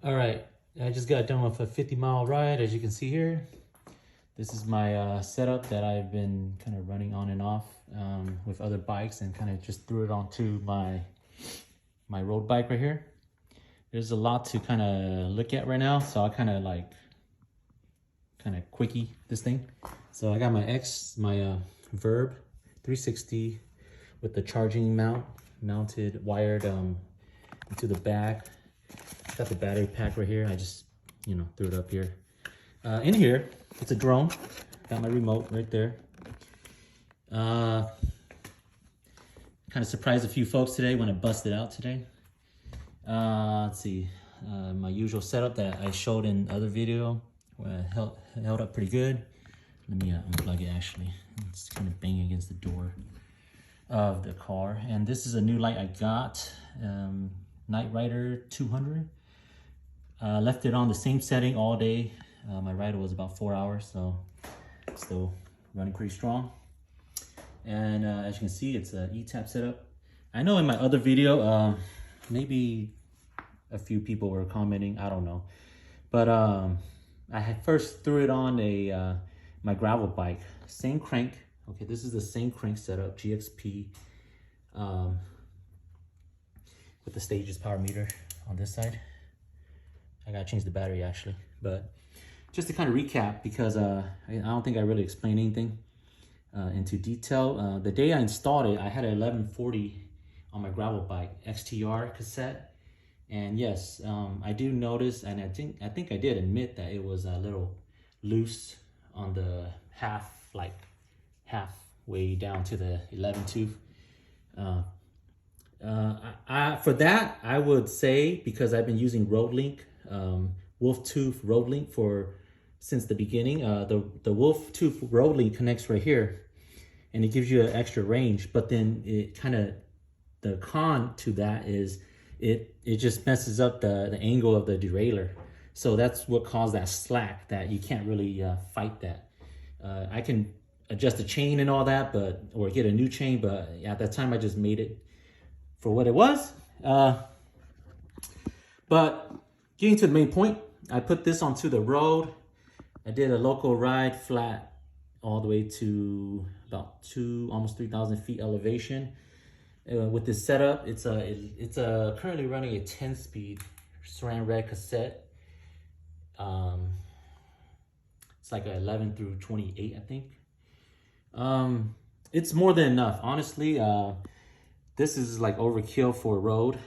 All right, I just got done with a 50-mile ride, as you can see here. This is my setup that I've been kind of running on and off with other bikes, and kind of just threw it onto my road bike right here. There's a lot to kind of look at right now, so I kind of quickie this thing. So I got my Verb 360 with the charging mounted wired into the back. Got the battery pack right here. I just, threw it up here. In here, it's a drone. Got my remote right there. Kind of surprised a few folks today when I busted out today. Let's see. My usual setup that I showed in other video held up pretty good. Let me unplug it actually. It's kind of banging against the door of the car. And this is a new light I got. Night Rider 200. Left it on the same setting all day. My rider was about 4 hours, so still running pretty strong. And as you can see, it's an E-tap setup. I know in my other video, maybe a few people were commenting, I don't know. But I had first threw it on my gravel bike, same crank. Okay, this is the same crank setup, GXP, with the Stages power meter on this side. I gotta change the battery actually, but just to kind of recap, because I don't think I really explained anything into detail. The day I installed it, I had an 1140 on my gravel bike XTR cassette, and yes, I do notice, and I think I did admit that it was a little loose on the halfway down to the 11 tooth. For that, I would say, because I've been using RoadLink, Wolf Tooth RoadLink since the beginning. The Wolf Tooth RoadLink connects right here, and it gives you an extra range. But then the con to that is it just messes up the angle of the derailleur. So that's what caused that slack that you can't really fight that. I can adjust the chain and all that, or get a new chain, but at that time I just made it for what it was. But getting to the main point, I put this onto the road. I did a local ride flat all the way to about almost 3,000 feet elevation. With this setup, it's currently running a 10-speed Saran Wrap cassette. It's like a 11 through 28, I think. It's more than enough, honestly. This is like overkill for a road.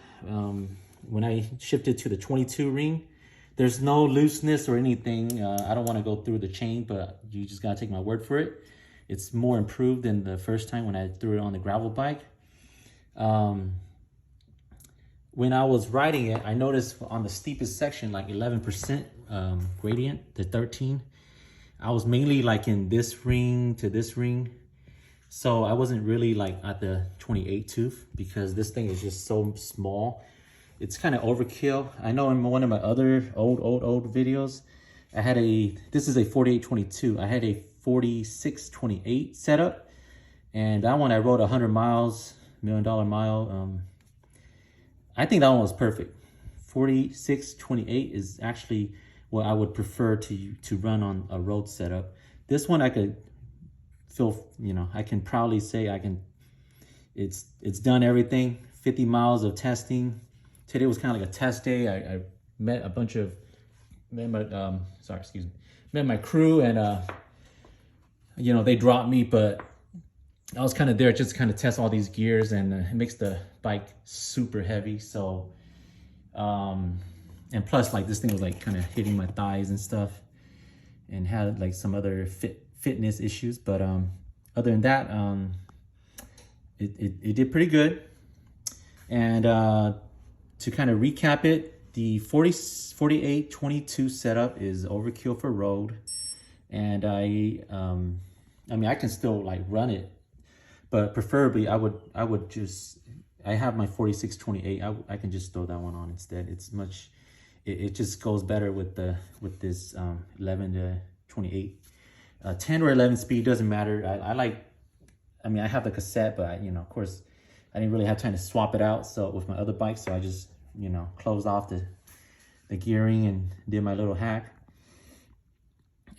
When I shifted to the 22 ring, there's no looseness or anything. I don't want to go through the chain, but you just gotta take my word for it. It's more improved than the first time when I threw it on the gravel bike. When I was riding it, I noticed on the steepest section, like 11% gradient to 13. I was mainly like in this ring to this ring. So I wasn't really like at the 28 tooth, because this thing is just so small. It's kind of overkill. I know in one of my other old videos, this is a 4822. I had a 4628 setup, and that one I rode 100 miles, $1 million mile. I think that one was perfect. 4628 is actually what I would prefer to run on a road setup. This one I could feel, I can proudly say it's done everything. 50 miles of testing. Today was kind of like a test day. I met my crew, and they dropped me, but I was kind of there just to kind of test all these gears, and it makes the bike super heavy. So, and plus, like, this thing was like kind of hitting my thighs and stuff, and had like some other fitness issues. But other than that, it did pretty good. And to kind of recap it, the 4822 setup is overkill for road. And I mean, I can still like run it, but preferably I have my 4628. I can just throw that one on instead. It's much, it just goes better with this 11 to 28. 10 or 11 speed doesn't matter. I have the cassette, but of course I didn't really have time to swap it out with my other bike, so I just closed off the gearing and did my little hack.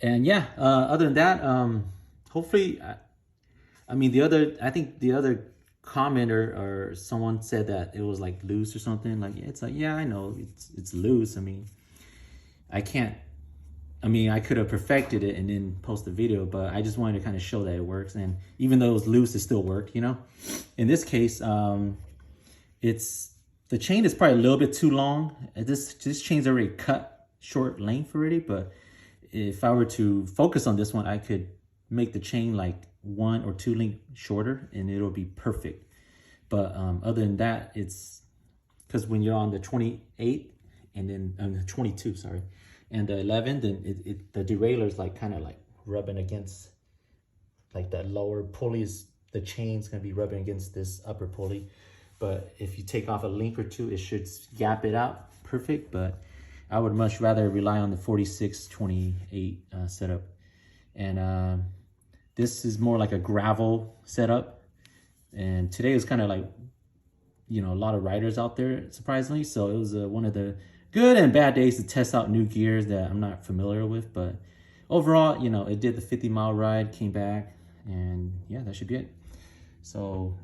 And yeah, other than that, hopefully, I mean, I think the other commenter or someone said that it was like loose or something. Like, it's like, yeah, I know it's loose. I mean, I could have perfected it and then post the video, but I just wanted to kind of show that it works. And even though it was loose, it still worked, you know? In this case, the chain is probably a little bit too long. This chain's already cut short length already, but if I were to focus on this one, I could make the chain like 1 or 2 length shorter and it'll be perfect. But other than that, it's because when you're on the 28 and then the 22, sorry, and the 11, then the derailleur is like kind of like rubbing against like that lower pulleys. The chain's gonna be rubbing against this upper pulley. But if you take off a link or two, it should gap it out perfect. But I would much rather rely on the 46-28 setup. And this is more like a gravel setup. And today was kind of like, you know, a lot of riders out there, surprisingly. So it was one of the good and bad days to test out new gears that I'm not familiar with. But overall, you know, it did the 50-mile ride, came back, and yeah, that should be it. So